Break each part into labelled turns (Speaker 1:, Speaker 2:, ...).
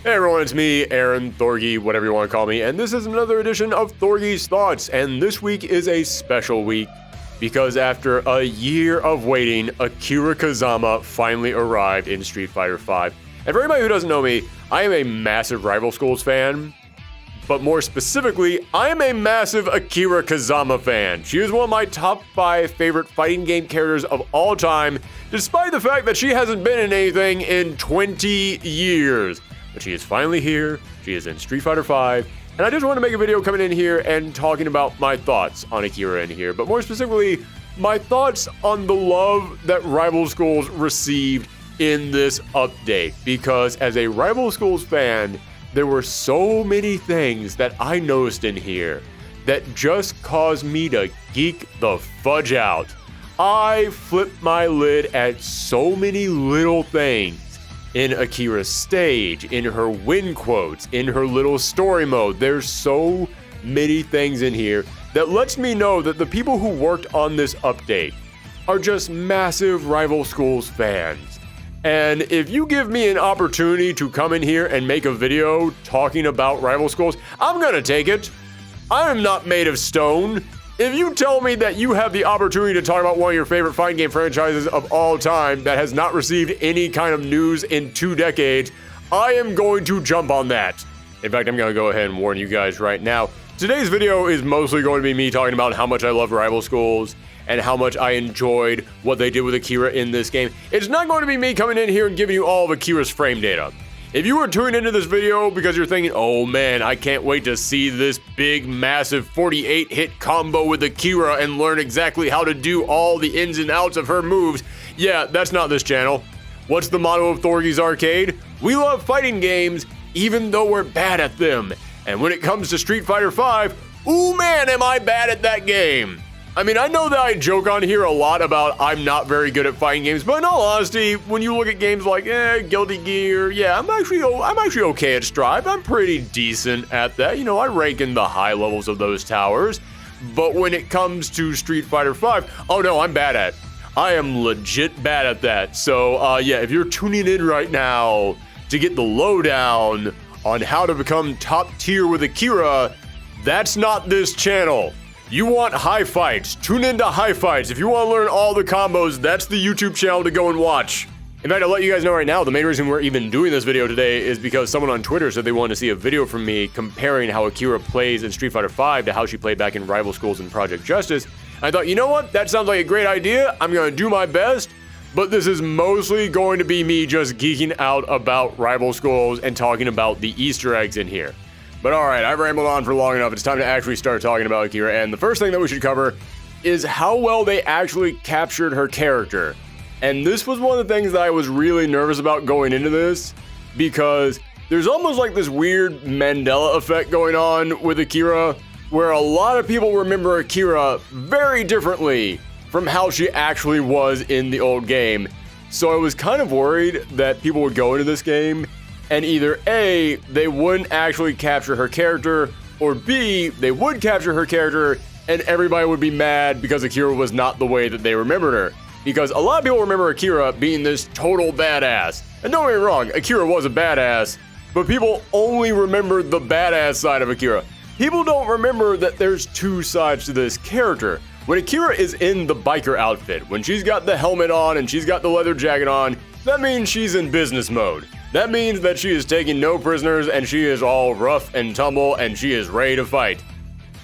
Speaker 1: Hey everyone, it's me, Aaron, Thorgi, whatever you want to call me, and this is another edition of Thorgi's Thoughts, and this week is a special week because after a year of waiting, Akira Kazama finally arrived in Street Fighter V. And for anybody who doesn't know me, I am a massive Rival Schools fan, but more specifically, I am a massive Akira Kazama fan. She is one of my top 5 favorite fighting game characters of all time, despite the fact that she hasn't been in anything in 20 years. But she is finally here, she is in Street Fighter V, and I just want to make a video coming in here and talking about my thoughts on Akira in here, but more specifically, my thoughts on the love that Rival Schools received in this update, because as a Rival Schools fan, there were so many things that I noticed in here that just caused me to geek the fudge out. I flipped my lid at so many little things. In Akira's stage, in her win quotes, in her little story mode. There's so many things in here that lets me know that the people who worked on this update are just massive Rival Schools fans. And if you give me an opportunity to come in here and make a video talking about Rival Schools, I'm gonna take it. I am not made of stone. If you tell me that you have the opportunity to talk about one of your favorite fighting game franchises of all time that has not received any kind of news in 2 decades, I am going to jump on that. In fact, I'm going to go ahead and warn you guys right now. Today's video is mostly going to be me talking about how much I love Rival Schools and how much I enjoyed what they did with Akira in this game. It's not going to be me coming in here and giving you all of Akira's frame data. If you were tuning into this video because you're thinking, oh man, I can't wait to see this big, massive 48-hit combo with Akira and learn exactly how to do all the ins and outs of her moves, yeah, that's not this channel. What's the motto of Thorgi's Arcade? We love fighting games, even though we're bad at them. And when it comes to Street Fighter V, ooh man, am I bad at that game. I mean, I know that I joke on here a lot about I'm not very good at fighting games, but in all honesty, when you look at games like, Guilty Gear, yeah, I'm actually okay at Strive. I'm pretty decent at that. You know, I rank in the high levels of those towers. But when it comes to Street Fighter V, oh no, I'm bad at. I am legit bad at that. So, yeah, if you're tuning in right now to get the lowdown on how to become top tier with Akira, that's not this channel. You want high fights, tune into high fights. If you want to learn all the combos, that's the YouTube channel to go and watch. In fact, I'll let you guys know right now, the main reason we're even doing this video today is because someone on Twitter said they wanted to see a video from me comparing how Akira plays in Street Fighter V to how she played back in Rival Schools and Project Justice. I thought, you know what, that sounds like a great idea. I'm going to do my best, but this is mostly going to be me just geeking out about Rival Schools and talking about the Easter eggs in here. But alright, I've rambled on for long enough. It's time to actually start talking about Akira, and the first thing that we should cover is how well they actually captured her character. And this was one of the things that I was really nervous about going into this, because there's almost like this weird Mandela effect going on with Akira, where a lot of people remember Akira very differently from how she actually was in the old game. So I was kind of worried that people would go into this game and either A, they wouldn't actually capture her character, or B, they would capture her character and everybody would be mad because Akira was not the way that they remembered her. Because a lot of people remember Akira being this total badass. And don't get me wrong, Akira was a badass, but people only remember the badass side of Akira. People don't remember that there's 2 sides to this character. When Akira is in the biker outfit, when she's got the helmet on and she's got the leather jacket on, that means she's in business mode. That means that she is taking no prisoners and she is all rough and tumble and she is ready to fight.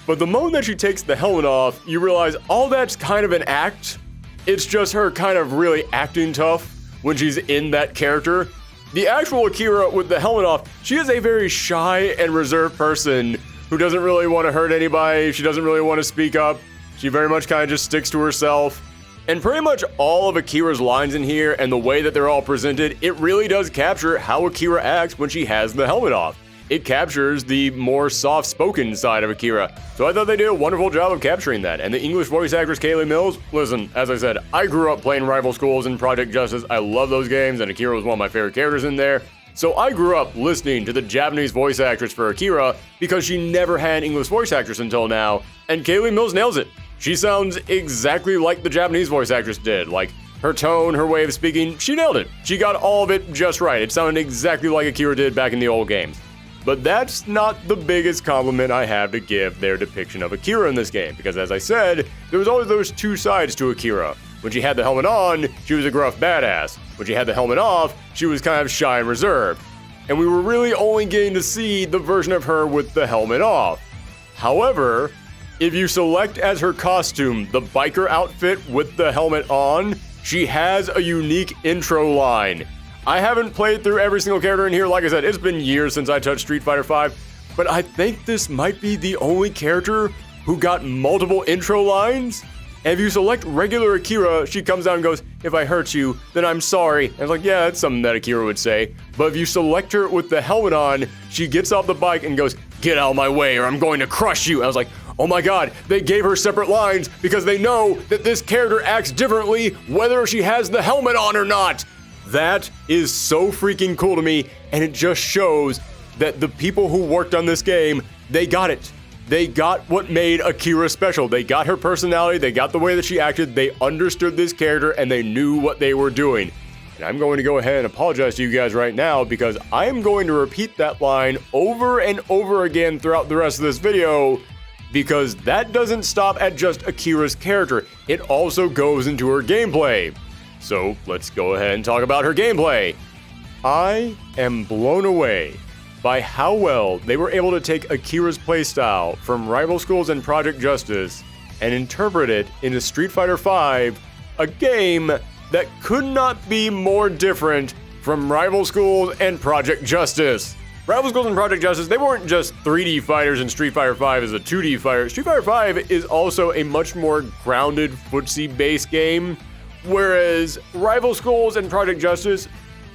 Speaker 1: But the moment that she takes the helmet off, you realize all that's kind of an act. It's just her kind of really acting tough when she's in that character. The actual Akira with the helmet off, she is a very shy and reserved person who doesn't really want to hurt anybody. She doesn't really want to speak up. She very much kind of just sticks to herself. And pretty much all of Akira's lines in here and the way that they're all presented, it really does capture how Akira acts when she has the helmet off. It captures the more soft-spoken side of Akira. So I thought they did a wonderful job of capturing that. And the English voice actress Kaylee Mills, listen, as I said, I grew up playing Rival Schools and Project Justice. I love those games, and Akira was one of my favorite characters in there. So I grew up listening to the Japanese voice actress for Akira because she never had an English voice actress until now, and Kaylee Mills nails it. She sounds exactly like the Japanese voice actress did. Like, her tone, her way of speaking, she nailed it. She got all of it just right. It sounded exactly like Akira did back in the old games. But that's not the biggest compliment I have to give their depiction of Akira in this game, because as I said, there was always those two sides to Akira. When she had the helmet on, she was a gruff badass. When she had the helmet off, she was kind of shy and reserved. And we were really only getting to see the version of her with the helmet off. However, if you select as her costume the biker outfit with the helmet on, she has a unique intro line. I haven't played through every single character in here. Like I said, it's been years since I touched Street Fighter V, but I think this might be the only character who got multiple intro lines. And if you select regular Akira, she comes out and goes, "If I hurt you, then I'm sorry." And I was like, yeah, that's something that Akira would say. But if you select her with the helmet on, she gets off the bike and goes, "Get out of my way or I'm going to crush you." And I was like, oh my god, they gave her separate lines because they know that this character acts differently whether she has the helmet on or not. That is so freaking cool to me, and it just shows that the people who worked on this game, they got it. They got what made Akira special. They got her personality, they got the way that she acted, they understood this character, and they knew what they were doing. And I'm going to go ahead and apologize to you guys right now because I am going to repeat that line over and over again throughout the rest of this video, because that doesn't stop at just Akira's character. It also goes into her gameplay. So let's go ahead and talk about her gameplay. I am blown away by how well they were able to take Akira's playstyle from Rival Schools and Project Justice and interpret it into Street Fighter V, a game that could not be more different from Rival Schools and Project Justice. Rival Schools and Project Justice, they weren't just 3D fighters and Street Fighter V as a 2D fighter. Street Fighter V is also a much more grounded, footsie-based game, whereas Rival Schools and Project Justice,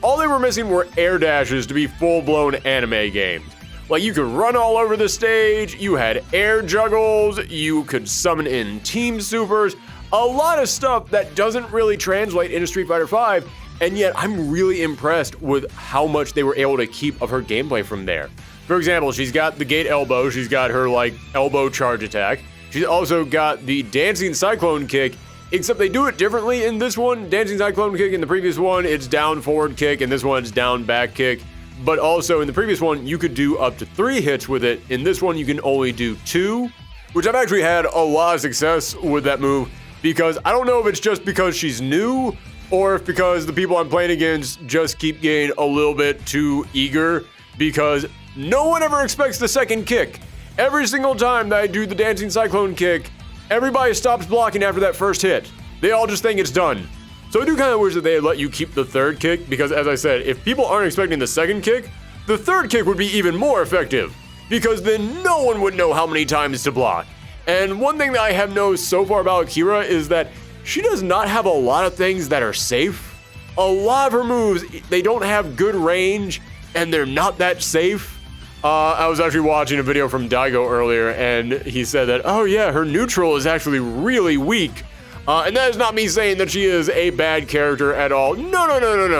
Speaker 1: all they were missing were air dashes to be full-blown anime games. Like, you could run all over the stage, you had air juggles, you could summon in team supers, a lot of stuff that doesn't really translate into Street Fighter V, and yet I'm really impressed with how much they were able to keep of her gameplay from there. For example, she's got the gate elbow, she's got her, like, elbow charge attack, she's also got the dancing cyclone kick, except they do it differently in this one. Dancing cyclone kick in the previous one, it's down forward kick, and this one's down back kick. But also in the previous one, you could do up to 3 hits with it. In this one, you can only do 2, which I've actually had a lot of success with that move, because I don't know if it's just because she's new, or if because the people I'm playing against just keep getting a little bit too eager, because no one ever expects the second kick. Every single time that I do the dancing cyclone kick, everybody stops blocking after that first hit. They all just think it's done. So I do kind of wish that they had let you keep the third kick, because as I said, if people aren't expecting the second kick, the third kick would be even more effective, because then no one would know how many times to block. And one thing that I have known so far about Akira is that she does not have a lot of things that are safe. A lot of her moves, they don't have good range, and they're not that safe. I was actually watching a video from Daigo earlier, and he said that, oh yeah, her neutral is actually really weak. And that is not me saying that she is a bad character at all. No,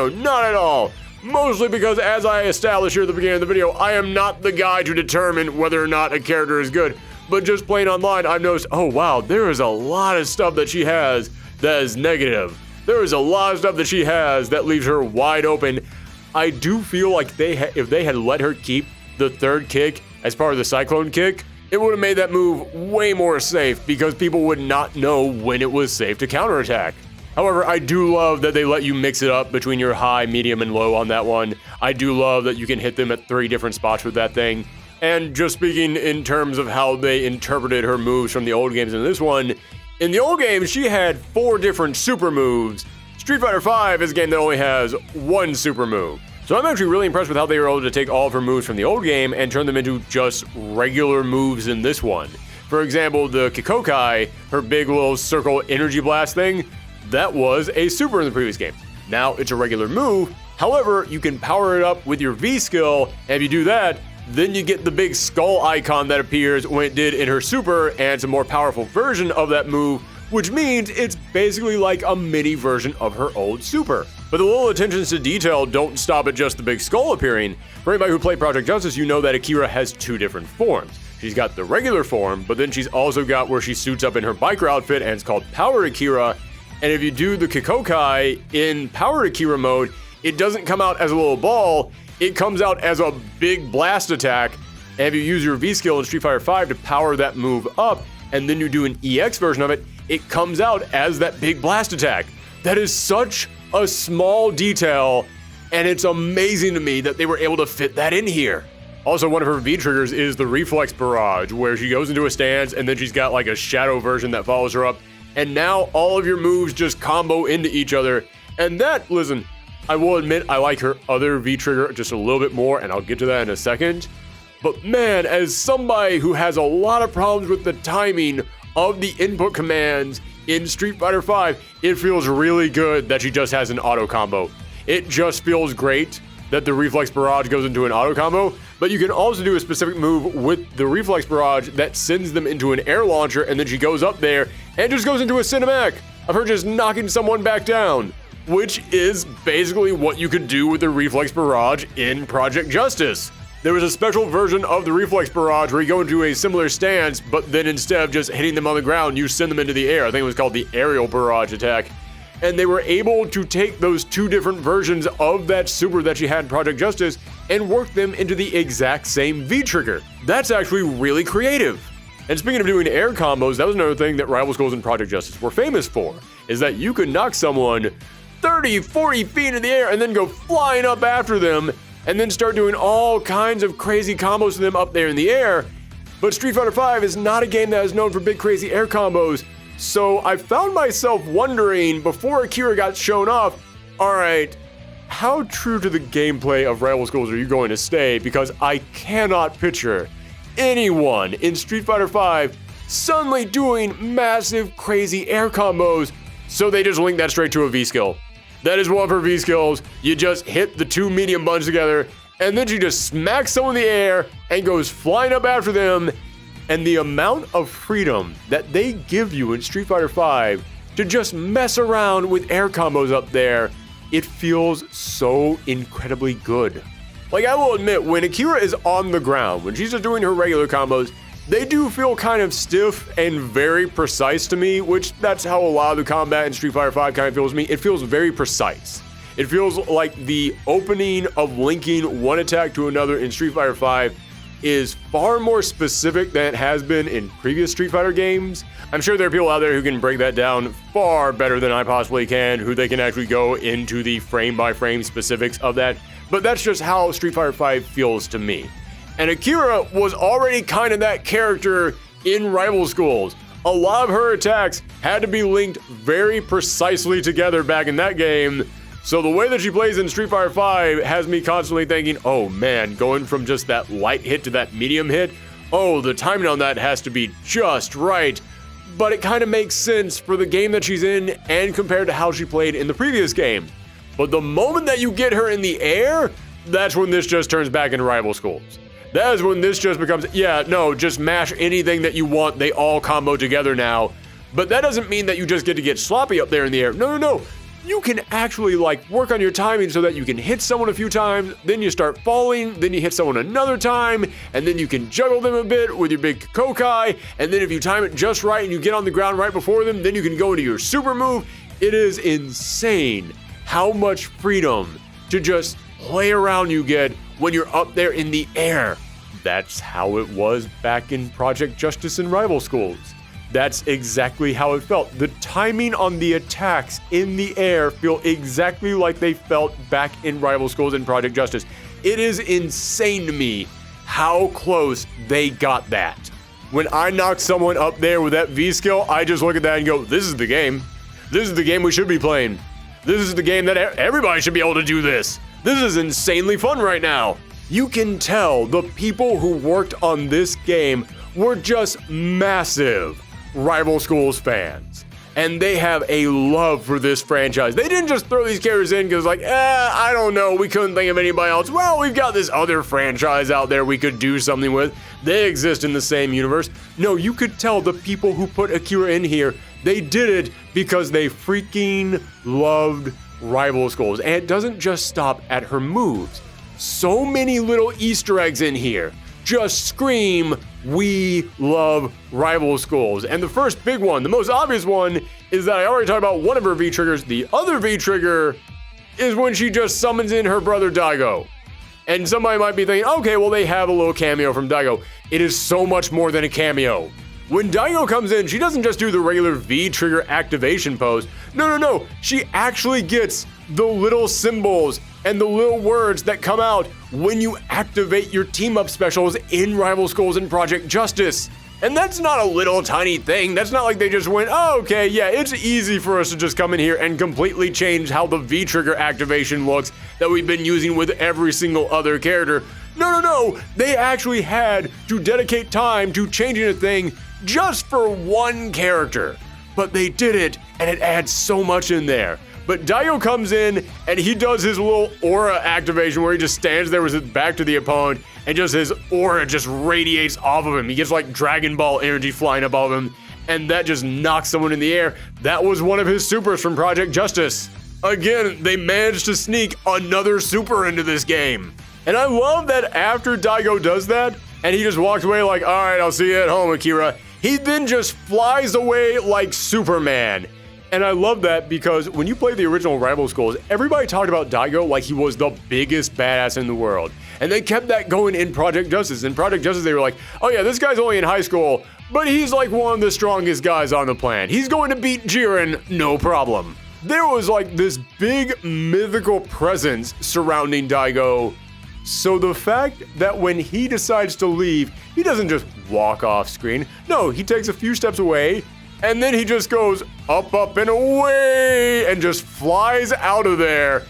Speaker 1: not at all. Mostly because, as I established here at the beginning of the video, I am not the guy to determine whether or not a character is good. But just playing online, I've noticed, oh wow, there is a lot of stuff that she has that is negative. There is a lot of stuff that she has that leaves her wide open. I do feel like if they had let her keep the third kick as part of the cyclone kick, it would have made that move way more safe, because people would not know when it was safe to counterattack. However, I do love that they let you mix it up between your high, medium, and low on that one. I do love that you can hit them at 3 different spots with that thing. And just speaking in terms of how they interpreted her moves from the old games in this one, in the old games, she had 4 different super moves. Street Fighter V is a game that only has 1 super move. So I'm actually really impressed with how they were able to take all of her moves from the old game and turn them into just regular moves in this one. For example, the Kikokai, her big little circle energy blast thing, that was a super in the previous game. Now it's a regular move, however, you can power it up with your V skill, and if you do that, then you get the big skull icon that appears when it did in her super, and it's a more powerful version of that move, which means it's basically like a mini version of her old super. But the little attentions to detail don't stop at just the big skull appearing. For anybody who played Project Justice, you know that Akira has 2 different forms. She's got the regular form, but then she's also got where she suits up in her biker outfit, and it's called Power Akira. And if you do the Kikokai in Power Akira mode, it doesn't come out as a little ball, it comes out as a big blast attack. And if you use your V skill in Street Fighter V to power that move up, and then you do an EX version of it, it comes out as that big blast attack. That is such a small detail, and it's amazing to me that they were able to fit that in here. Also, one of her V triggers is the Reflex Barrage, where she goes into a stance and then she's got like a shadow version that follows her up. And now all of your moves just combo into each other. And that, listen, I will admit I like her other V trigger just a little bit more, and I'll get to that in a second. But man, as somebody who has a lot of problems with the timing of the input commands in Street Fighter V, it feels really good that she just has an auto combo. It just feels great that the Reflex Barrage goes into an auto combo, but you can also do a specific move with the Reflex Barrage that sends them into an air launcher, and then she goes up there and just goes into a cinematic of her just knocking someone back down, which is basically what you could do with the Reflex Barrage in Project Justice. There was a special version of the Reflex Barrage where you go into a similar stance, but then instead of just hitting them on the ground, you send them into the air. I think it was called the Aerial Barrage attack. And they were able to take those two different versions of that super that she had in Project Justice and work them into the exact same V-trigger. That's actually really creative. And speaking of doing air combos, that was another thing that Rival Schools in Project Justice were famous for, is that you could knock someone 30, 40 feet in the air and then go flying up after them and then start doing all kinds of crazy combos to them up there in the air. But Street Fighter V is not a game that is known for big crazy air combos. So I found myself wondering, before Akira got shown off, alright, how true to the gameplay of Rival Schools are you going to stay? Because I cannot picture anyone in Street Fighter V suddenly doing massive, crazy air combos, so they just link that straight to a V skill. That is one of her V skills. You just hit the two medium buttons together, and then she just smacks someone in the air and goes flying up after them. And the amount of freedom that they give you in Street Fighter V to just mess around with air combos up there, it feels so incredibly good. Like, I will admit, when Akira is on the ground, when she's just doing her regular combos, they do feel kind of stiff and very precise to me, which that's how a lot of the combat in Street Fighter V kind of feels to me. It feels very precise. It feels like the opening of linking one attack to another in Street Fighter V is far more specific than it has been in previous Street Fighter games. I'm sure there are people out there who can break that down far better than I possibly can, who they can actually go into the frame-by-frame specifics of that, but that's just how Street Fighter V feels to me. And Akira was already kind of that character in Rival Schools. A lot of her attacks had to be linked very precisely together back in that game. So the way that she plays in Street Fighter V has me constantly thinking, oh man, going from just that light hit to that medium hit, oh, the timing on that has to be just right. But it kind of makes sense for the game that she's in and compared to how she played in the previous game. But the moment that you get her in the air, that's when this just turns back into Rival Schools. That is when this just becomes, yeah, no, just mash anything that you want, they all combo together now. But that doesn't mean that you just get to get sloppy up there in the air. No, no, no. You can actually work on your timing so that you can hit someone a few times, then you start falling, then you hit someone another time, and then you can juggle them a bit with your big Kokai, and then if you time it just right and you get on the ground right before them, then you can go into your super move. It is insane how much freedom to just play around you get when you're up there in the air. That's how it was back in Project Justice and Rival Schools. That's exactly how it felt. The timing on the attacks in the air feel exactly like they felt back in Rival Schools and Project Justice. It is insane to me how close they got that. When I knock someone up there with that V skill, I just look at that and go, this is the game. This is the game we should be playing. This is the game that everybody should be able to do this. This is insanely fun right now. You can tell the people who worked on this game were just massive Rival Schools fans, and they have a love for this franchise. They didn't just throw these characters in because I don't know, we couldn't think of anybody else. Well, we've got this other franchise out there we could do something with. They exist in the same universe. No, you could tell the people who put Akira in here, they did it because they freaking loved Rival Schools. And it doesn't just stop at her moves. So many little Easter eggs in here just scream, we love Rival Schools. And the first big one, the most obvious one, is that I already talked about one of her V-triggers. The other V-trigger is when she just summons in her brother Daigo. And somebody might be thinking, okay, well, they have a little cameo from Daigo. It is so much more than a cameo. When Daigo comes in, she doesn't just do the regular V-trigger activation pose. No. She actually gets the little symbols and the little words that come out when you activate your team-up specials in Rival Schools and Project Justice. And that's not a little tiny thing. That's not like they just went, oh, okay, yeah, it's easy for us to just come in here and completely change how the V-trigger activation looks that we've been using with every single other character. No. They actually had to dedicate time to changing a thing just for one character. But they did it, and it adds so much in there. But Daigo comes in, and he does his little aura activation where he just stands there with his back to the opponent, and just his aura just radiates off of him. He gets like Dragon Ball energy flying above him, and that just knocks someone in the air. That was one of his supers from Project Justice. Again, they managed to sneak another super into this game. And I love that after Daigo does that, and he just walks away like, all right, I'll see you at home, Akira. He then just flies away like Superman. And I love that because when you play the original Rival Schools, everybody talked about Daigo like he was the biggest badass in the world. And they kept that going in Project Justice. In Project Justice, they were like, oh yeah, this guy's only in high school, but he's like one of the strongest guys on the planet. He's going to beat Jiren, no problem. There was like this big mythical presence surrounding Daigo. So the fact that when he decides to leave, he doesn't just walk off screen. No, he takes a few steps away, and then he just goes up, and away, and just flies out of there.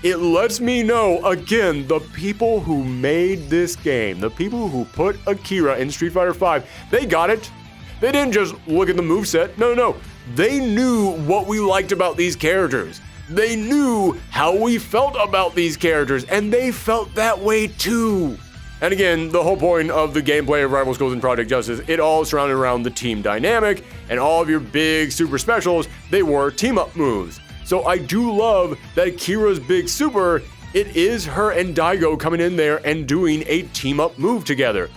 Speaker 1: It lets me know, again, the people who made this game, the people who put Akira in Street Fighter V, they got it. They didn't just look at the moveset. No. They knew what we liked about these characters. They knew how we felt about these characters, and they felt that way too. And again, the whole point of the gameplay of Rival Schools and Project Justice, it all surrounded around the team dynamic, and all of your big super specials, they were team-up moves. So I do love that Akira's big super, it is her and Daigo coming in there and doing a team-up move together.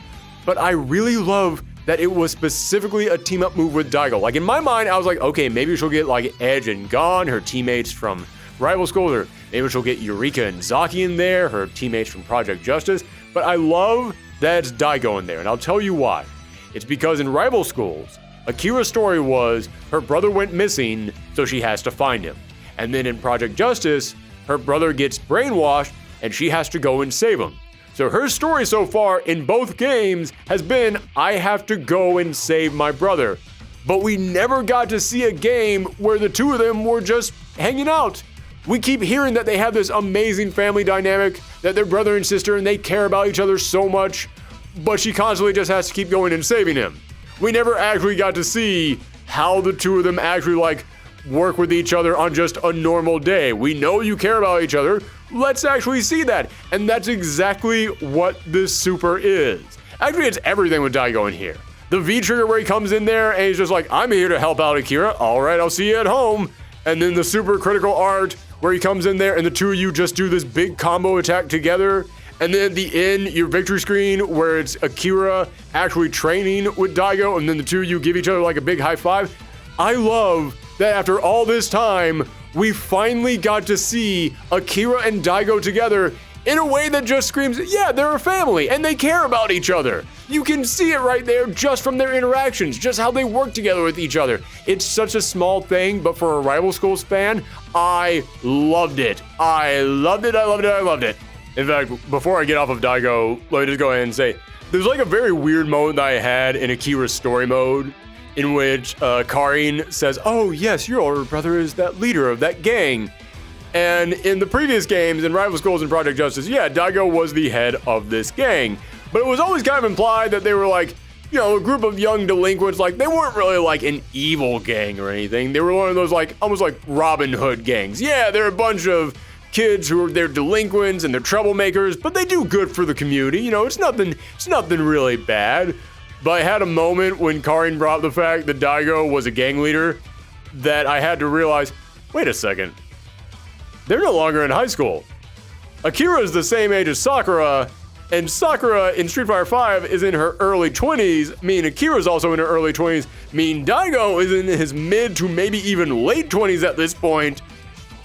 Speaker 1: But I really love that it was specifically a team-up move with Daigo. Like in my mind, I was like, okay, maybe she'll get like Edge and Gon, her teammates from Rival Schools, or maybe she'll get Eureka and Zaki in there, her teammates from Project Justice. But I love that it's Daigo in there, and I'll tell you why. It's because in Rival Schools, Akira's story was her brother went missing, so she has to find him. And then in Project Justice, her brother gets brainwashed, and she has to go and save him. So her story so far in both games has been, I have to go and save my brother. But we never got to see a game where the two of them were just hanging out. We keep hearing that they have this amazing family dynamic, that they're brother and sister and they care about each other so much, but she constantly just has to keep going and saving him. We never actually got to see how the two of them actually like work with each other on just a normal day. We know you care about each other. Let's actually see that. And that's exactly what this super is. Actually, it's everything with Daigo in here. The V-trigger where he comes in there and he's just like, I'm here to help out Akira. All right, I'll see you at home. And then the super critical art where he comes in there and the two of you just do this big combo attack together. And then at the end, your victory screen where it's Akira actually training with Daigo, and then the two of you give each other like a big high five. I love that after all this time, we finally got to see Akira and Daigo together in a way that just screams, yeah, they're a family and they care about each other. You can see it right there just from their interactions, just how they work together with each other. It's such a small thing, but for a Rival Schools fan, I loved it. I loved it. In fact, before I get off of Daigo, let me just go ahead and say, there's like a very weird mode that I had in Akira's story mode, in which Karin says, oh yes, your older brother is that leader of that gang. And in the previous games, in Rival Schools and Project Justice, yeah, Daigo was the head of this gang. But it was always kind of implied that they were like, you know, a group of young delinquents, like they weren't really like an evil gang or anything. They were one of those like, almost like Robin Hood gangs. Yeah, they're a bunch of kids who are, they're delinquents and they're troublemakers, but they do good for the community. You know, it's nothing really bad. But I had a moment when Karin brought up the fact that Daigo was a gang leader that I had to realize, wait a second, they're no longer in high school. Akira is the same age as Sakura, And Sakura in Street Fighter 5 is in her early 20s, meaning Akira's also in her early 20s, meaning Daigo is in his mid to maybe even late 20s at this point.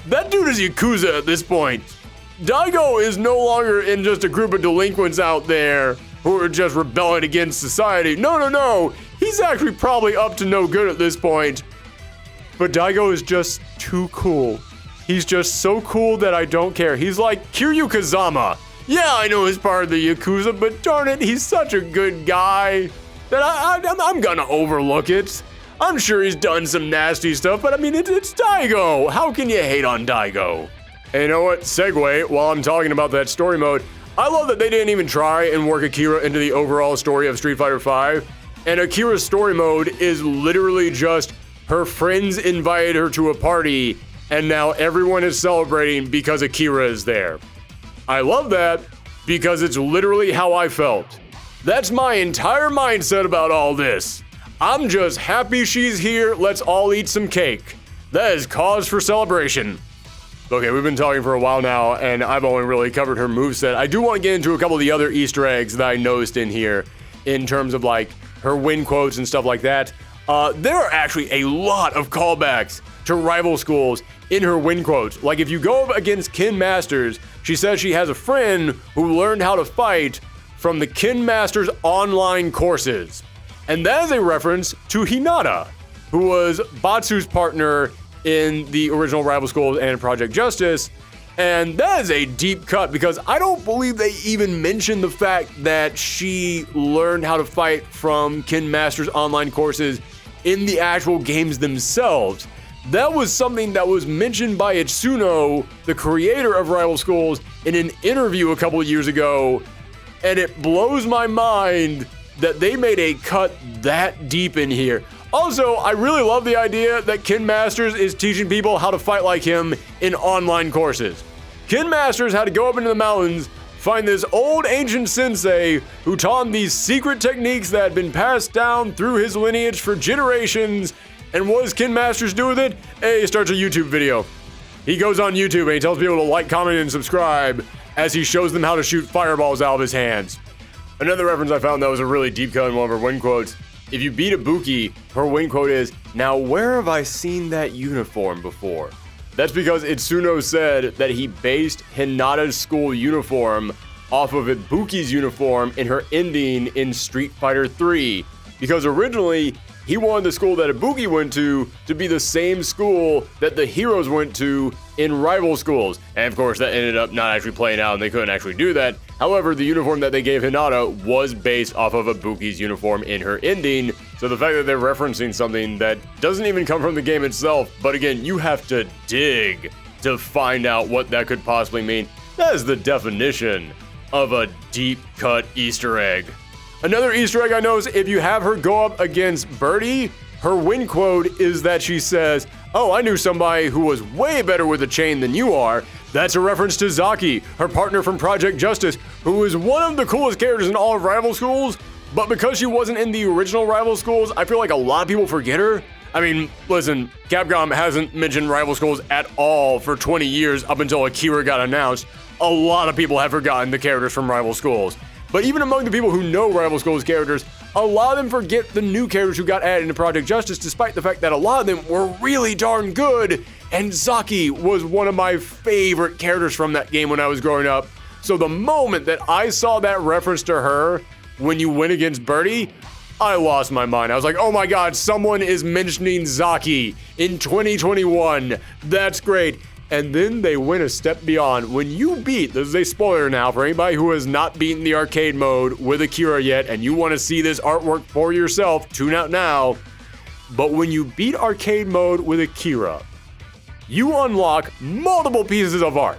Speaker 1: That dude is Yakuza at this point. Daigo is no longer in just a group of delinquents out there who are just rebelling against society. No. He's actually probably up to no good at this point. But Daigo is just too cool. He's just so cool that I don't care. He's like Akira Kazama. Yeah, I know he's part of the Yakuza, but darn it, he's such a good guy that I'm gonna overlook it. I'm sure he's done some nasty stuff, but I mean, it's Daigo. How can you hate on Daigo? And you know what? Segue, while I'm talking about that story mode, I love that they didn't even try and work Akira into the overall story of Street Fighter V. And Akira's story mode is literally just her friends invited her to a party, and now everyone is celebrating because Akira is there. I love that because it's literally how I felt. That's my entire mindset about all this. I'm just happy she's here. Let's all eat some cake. That is cause for celebration. Okay, we've been talking for a while now, and I've only really covered her moveset. I do want to get into a couple of the other Easter eggs that I noticed in here in terms of like her win quotes and stuff like that. There are actually a lot of callbacks to rival schools in her win quotes. Like if you go up against Kin Masters, she says she has a friend who learned how to fight from the Kin Masters online courses. And that is a reference to Hinata, who was Batsu's partner in the original rival schools and Project Justice. And that is a deep cut because I don't believe they even mentioned the fact that she learned how to fight from Kin Masters online courses in the actual games themselves. That was something that was mentioned by Itsuno, the creator of Rival Schools, in an interview a couple of years ago, and it blows my mind that they made a cut that deep in here. Also, I really love the idea that Kin Masters is teaching people how to fight like him in online courses. Kin Masters had to go up into the mountains, find this old ancient sensei who taught him these secret techniques that had been passed down through his lineage for generations. And what does Kin Masters do with it? Hey, he starts a YouTube video. He goes on YouTube and he tells people to like, comment, and subscribe as he shows them how to shoot fireballs out of his hands. Another reference I found that was a really deep cut in one of her win quotes. If you beat Ibuki, her win quote is, "Now where have I seen that uniform before?" That's because Itsuno said that he based Hinata's school uniform off of Ibuki's uniform in her ending in Street Fighter 3. Because originally, he wanted the school that Ibuki went to be the same school that the heroes went to in rival schools. And of course, that ended up not actually playing out and they couldn't actually do that. However, the uniform that they gave Hinata was based off of Ibuki's uniform in her ending. So the fact that they're referencing something that doesn't even come from the game itself, but again, you have to dig to find out what that could possibly mean. That is the definition of a deep cut Easter egg. Another Easter egg I noticed, if you have her go up against Birdie, her win quote is that she says, "Oh, I knew somebody who was way better with a chain than you are." That's a reference to Zaki, her partner from Project Justice, who is one of the coolest characters in all of Rival Schools, but because she wasn't in the original Rival Schools, I feel like a lot of people forget her. I mean, listen, Capcom hasn't mentioned Rival Schools at all for 20 years up until Akira got announced. A lot of people have forgotten the characters from Rival Schools. But even among the people who know Rival Schools characters, a lot of them forget the new characters who got added into Project Justice, despite the fact that a lot of them were really darn good. And Zaki was one of my favorite characters from that game when I was growing up. So the moment that I saw that reference to her when you win against Birdie, I lost my mind. I was like, oh my god, someone is mentioning Zaki in 2021. That's great. And then they went a step beyond. When you beat, this is a spoiler now for anybody who has not beaten the arcade mode with Akira yet, and you want to see this artwork for yourself, tune out now. But when you beat arcade mode with Akira, you unlock multiple pieces of art.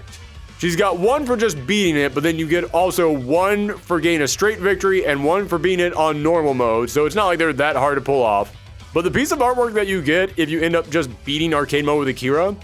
Speaker 1: She's got one for just beating it, but then you get also one for getting a straight victory and one for beating it on normal mode, so it's not like they're that hard to pull off. But the piece of artwork that you get if you end up just beating arcade mode with Akira,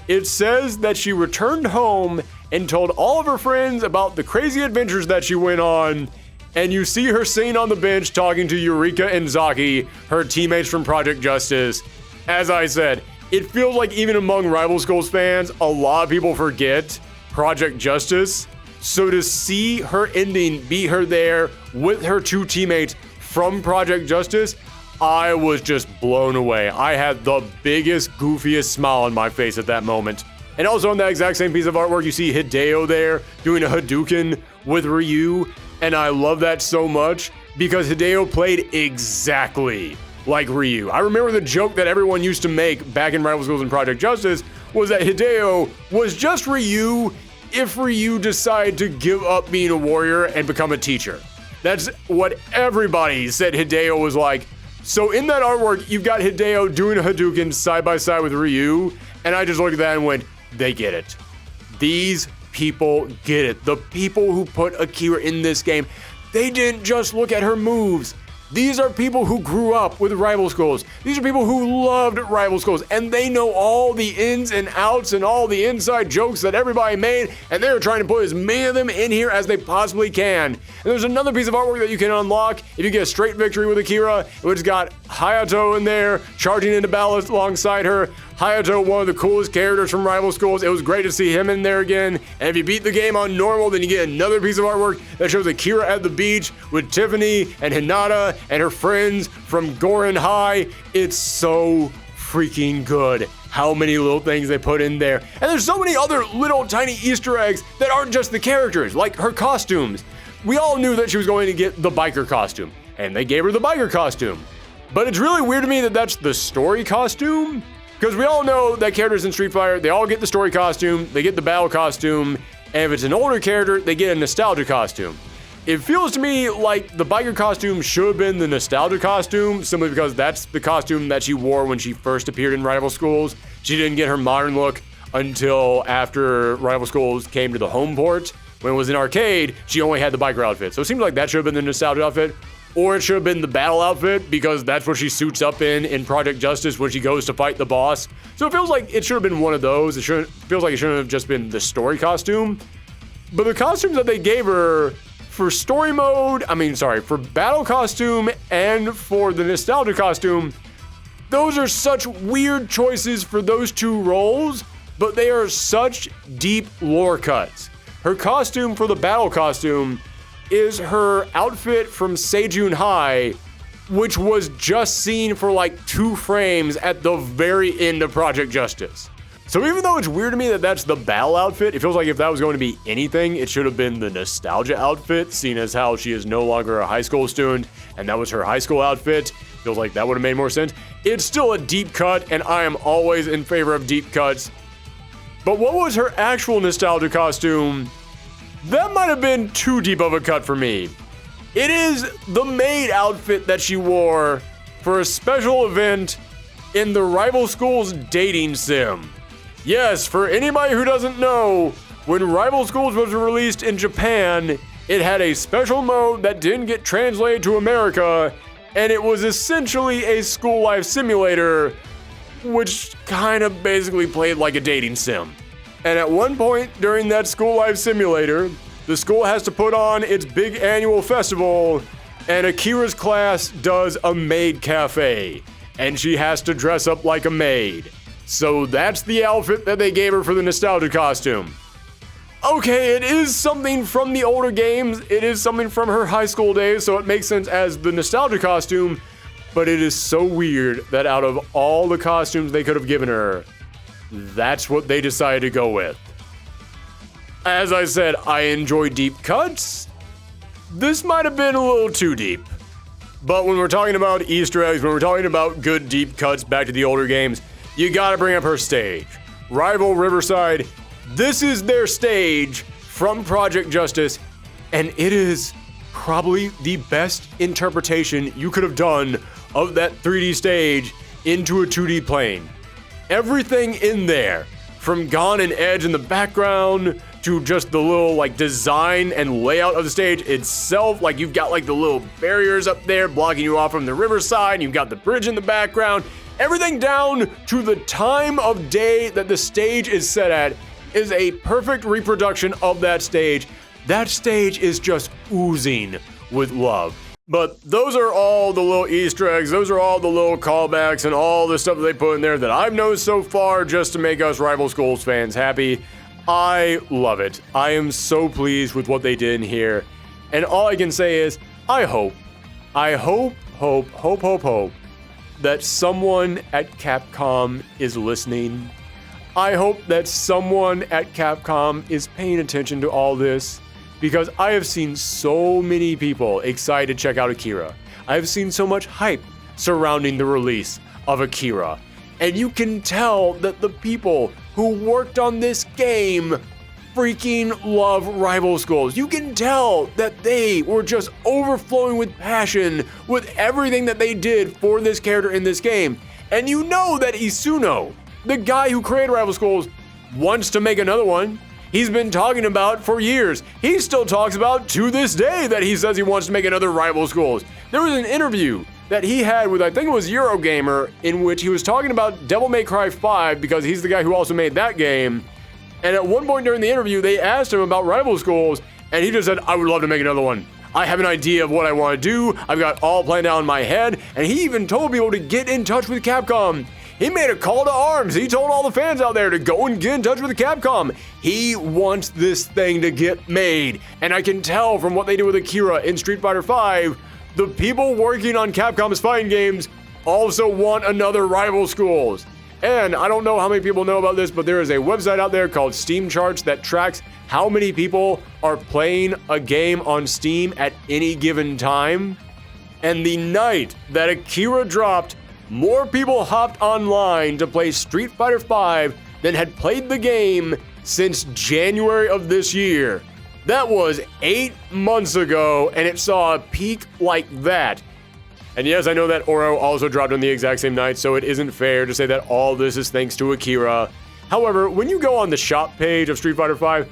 Speaker 1: it says that she returned home and told all of her friends about the crazy adventures that she went on, and you see her sitting on the bench talking to Eureka and Zaki, her teammates from Project Justice. As I said, it feels like even among Rival Schools fans, a lot of people forget Project Justice. So to see her ending, beat her there with her 2 teammates from Project Justice, I was just blown away. I had the biggest, goofiest smile on my face at that moment. And also on that exact same piece of artwork, you see Hideo there doing a Hadouken with Ryu. And I love that so much because Hideo played exactly like Ryu. I remember the joke that everyone used to make back in Rival Schools and Project Justice was that Hideo was just Ryu if Ryu decided to give up being a warrior and become a teacher. That's what everybody said Hideo was like. So in that artwork, you've got Hideo doing a Hadouken side by side with Ryu, and I just looked at that and went, they get it. These people get it. The people who put Akira in this game, they didn't just look at her moves. These are people who grew up with Rival Schools. These are people who loved Rival Schools, and they know all the ins and outs and all the inside jokes that everybody made, and they're trying to put as many of them in here as they possibly can. And there's another piece of artwork that you can unlock if you get a straight victory with Akira, which has got Hayato in there, charging into battle alongside her. Hayato, one of the coolest characters from Rival Schools. It was great to see him in there again. And if you beat the game on normal, then you get another piece of artwork that shows Akira at the beach with Tiffany and Hinata and her friends from Gorin High. It's so freaking good how many little things they put in there. And there's so many other little tiny Easter eggs that aren't just the characters, like her costumes. We all knew that she was going to get the biker costume, and they gave her the biker costume. But it's really weird to me that that's the story costume. Because we all know that characters in Street Fighter, they all get the story costume, they get the battle costume, and if it's an older character, they get a nostalgia costume. It feels to me like the biker costume should have been the nostalgia costume, simply because that's the costume that she wore when she first appeared in Rival Schools. She didn't get her modern look until after Rival Schools came to the home port. When it was in arcade, she only had the biker outfit. So it seems like that should have been the nostalgia outfit. Or it should have been the battle outfit, because that's what she suits up in Project Justice when she goes to fight the boss. So it feels like it should have been one of those. It feels like it shouldn't have just been the story costume. But the costumes that they gave her for story mode, for battle costume and for the nostalgia costume, those are such weird choices for those 2 roles, but they are such deep lore cuts. Her costume for the battle costume is her outfit from Seijun High, which was just seen for like 2 frames at the very end of Project Justice. So even though it's weird to me that that's the battle outfit, it feels like if that was going to be anything, it should have been the nostalgia outfit, seeing as how she is no longer a high school student, and that was her high school outfit. Feels like that would have made more sense. It's still a deep cut, and I am always in favor of deep cuts. But what was her actual nostalgia costume? That might have been too deep of a cut for me. It is the maid outfit that she wore for a special event in the Rival Schools dating sim. Yes, for anybody who doesn't know, when Rival Schools was released in Japan, it had a special mode that didn't get translated to America, and it was essentially a school life simulator, which kind of basically played like a dating sim. And at one point during that school life simulator, the school has to put on its big annual festival, and Akira's class does a maid cafe, and she has to dress up like a maid. So that's the outfit that they gave her for the nostalgia costume. Okay, it is something from the older games, it is something from her high school days, so it makes sense as the nostalgia costume, but it is so weird that out of all the costumes they could have given her, that's what they decided to go with. As I said, I enjoy deep cuts. This might have been a little too deep. But when we're talking about Easter eggs, when we're talking about good deep cuts back to the older games, you gotta bring up her stage. Rival Riverside, this is their stage from Project Justice, and it is probably the best interpretation you could have done of that 3D stage into a 2D plane. Everything in there, from Gon and Edge in the background, to just the little like design and layout of the stage itself. Like you've got like the little barriers up there blocking you off from the riverside, and you've got the bridge in the background. Everything down to the time of day that the stage is set at is a perfect reproduction of that stage. That stage is just oozing with love. But those are all the little Easter eggs, those are all the little callbacks and all the stuff that they put in there that I've noticed so far just to make us Rival Schools fans happy. I love it. I am so pleased with what they did in here. And all I can say is, I hope that someone at Capcom is listening. I hope that someone at Capcom is paying attention to all this, because I have seen so many people excited to check out Akira. I have seen so much hype surrounding the release of Akira. And you can tell that the people who worked on this game freaking love Rival Schools. You can tell that they were just overflowing with passion with everything that they did for this character in this game. And you know that Isuno, the guy who created Rival Schools, wants to make another one. He's been talking about for years. He still talks about to this day that he says he wants to make another Rival Schools. There was an interview that he had with, I think it was Eurogamer, in which he was talking about Devil May Cry 5 because he's the guy who also made that game. And at one point during the interview, they asked him about Rival Schools, and he just said, I would love to make another one. I have an idea of what I want to do. I've got all planned out in my head. And he even told people to get in touch with Capcom. He made a call to arms. He told all the fans out there to go and get in touch with Capcom. He wants this thing to get made. And I can tell from what they did with Akira in Street Fighter V, the people working on Capcom's fighting games also want another Rival Schools. And I don't know how many people know about this, but there is a website out there called Steam Charts that tracks how many people are playing a game on Steam at any given time. And the night that Akira dropped, more people hopped online to play Street Fighter V than had played the game since January of this year. That was 8 months ago, and it saw a peak like that. And yes, I know that Oro also dropped on the exact same night, so it isn't fair to say that all this is thanks to Akira. However, when you go on the shop page of Street Fighter V,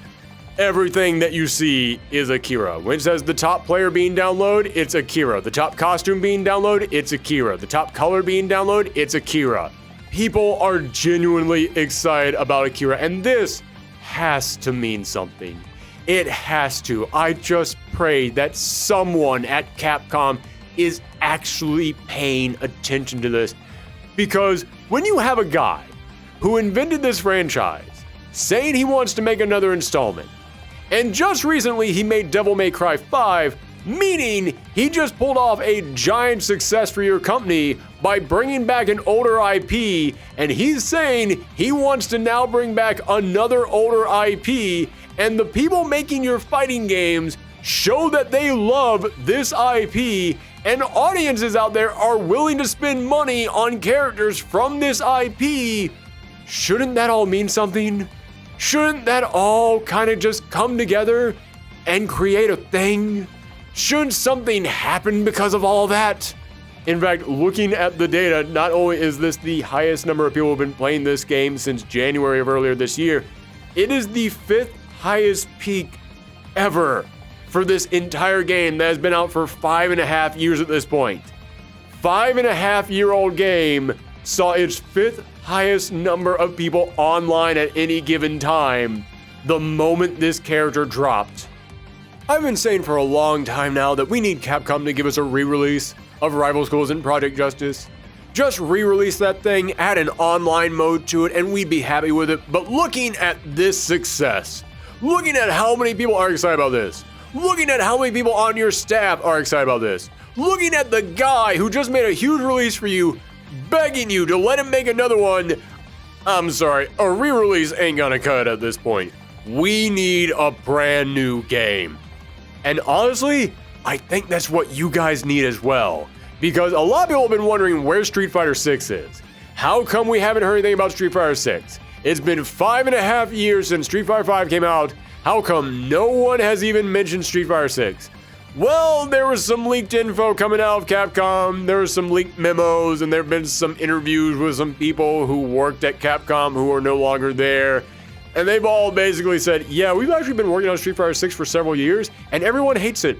Speaker 1: everything that you see is Akira. When it says the top player being downloaded, it's Akira. The top costume being downloaded, it's Akira. The top color being downloaded, it's Akira. People are genuinely excited about Akira, and this has to mean something. It has to. I just pray that someone at Capcom is actually paying attention to this. Because when you have a guy who invented this franchise saying he wants to make another installment, and just recently he made Devil May Cry 5, meaning he just pulled off a giant success for your company by bringing back an older IP, and he's saying he wants to now bring back another older IP, and the people making your fighting games show that they love this IP, and audiences out there are willing to spend money on characters from this IP. Shouldn't that all mean something? Shouldn't that all kind of just come together and create a thing? Shouldn't something happen because of all that? In fact, looking at the data, not only is this the highest number of people who have been playing this game since January of earlier this year, it is the 5th highest peak ever for this entire game that has been out for 5.5 years at this point. 5.5-year-old game saw its 5th highest number of people online at any given time the moment this character dropped. I've been saying for a long time now that we need Capcom to give us a re-release of Rival Schools and Project Justice. Just re-release that thing, add an online mode to it, and we'd be happy with it. But looking at this success, looking at how many people are excited about this, looking at how many people on your staff are excited about this, looking at the guy who just made a huge release for you, begging you to let him make another one, I'm sorry, a re-release ain't gonna cut it at this point. We need a brand new game. And honestly, I think that's what you guys need as well. Because a lot of people have been wondering where Street Fighter 6 is. How come we haven't heard anything about Street Fighter 6? It's been 5.5 years since Street Fighter 5 came out. How come no one has even mentioned Street Fighter 6? Well, there was some leaked info coming out of Capcom, there was some leaked memos, and there have been some interviews with some people who worked at Capcom who are no longer there. And they've all basically said, yeah, we've actually been working on Street Fighter 6 for several years, and everyone hates it.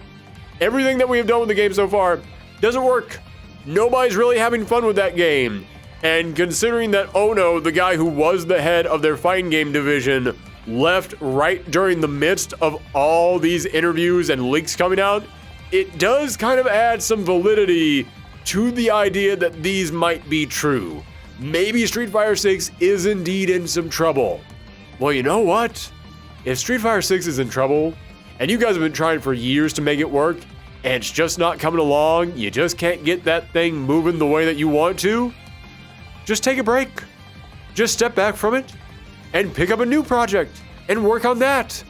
Speaker 1: Everything that we have done with the game so far doesn't work. Nobody's really having fun with that game. And considering that Ono, the guy who was the head of their fighting game division, left right during the midst of all these interviews and leaks coming out, it does kind of add some validity to the idea that these might be true. Maybe Street Fighter 6 is indeed in some trouble. Well, you know what? if Street Fighter 6 is in trouble, and you guys have been trying for years to make it work, and it's just not coming along, you just can't get that thing moving the way that you want to, just take a break. Just step back from it, and pick up a new project, and work on that.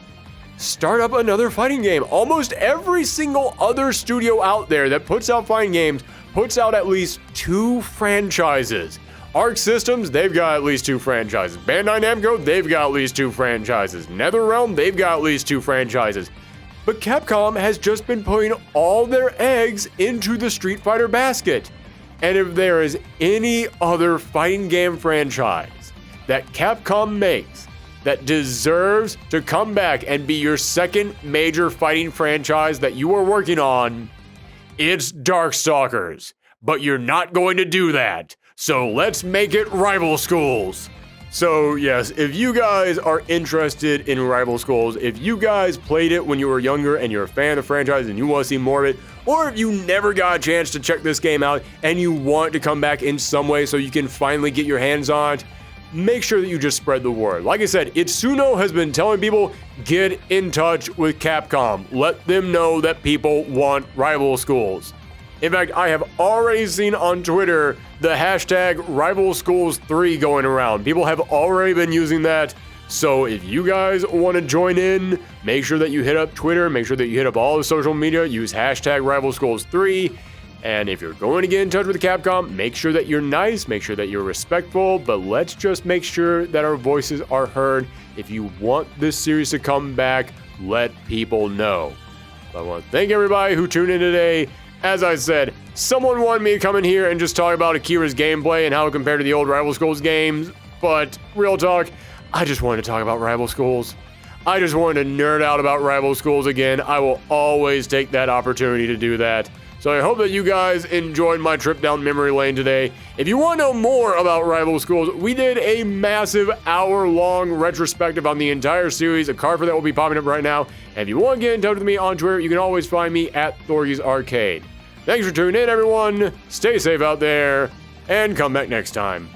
Speaker 1: Start up another fighting game. Almost every single other studio out there that puts out fighting games puts out at least 2 franchises. Arc Systems, they've got at least 2 franchises. Bandai Namco, they've got at least 2 franchises. NetherRealm, they've got at least 2 franchises. But Capcom has just been putting all their eggs into the Street Fighter basket. And if there is any other fighting game franchise that Capcom makes that deserves to come back and be your second major fighting franchise that you are working on, it's Darkstalkers. But you're not going to do that. So let's make it Rival Schools. So yes, if you guys are interested in Rival Schools, if you guys played it when you were younger and you're a fan of the franchise and you want to see more of it, or if you never got a chance to check this game out and you want to come back in some way so you can finally get your hands on it, make sure that you just spread the word. Like I said, Itsuno has been telling people, get in touch with Capcom. Let them know that people want Rival Schools. In fact, I have already seen on Twitter the hashtag Rival Schools 3 going around. People have already been using that. So if you guys want to join in, make sure that you hit up Twitter, make sure that you hit up all the social media, use hashtag Rival Schools 3. And if you're going to get in touch with Capcom, make sure that you're nice, make sure that you're respectful, but let's just make sure that our voices are heard. If you want this series to come back, let people know. I want to thank everybody who tuned in today. As I said, someone wanted me to come in here and just talk about Akira's gameplay and how it compared to the old Rival Schools games, but real talk, I just wanted to talk about Rival Schools. I just wanted to nerd out about Rival Schools again. I will always take that opportunity to do that. So I hope that you guys enjoyed my trip down memory lane today. If you want to know more about Rival Schools, we did a massive hour-long retrospective on the entire series, a card for that will be popping up right now. And if you want to get in touch with me on Twitter, you can always find me at Thorgi's Arcade. Thanks for tuning in, everyone. Stay safe out there, and come back next time.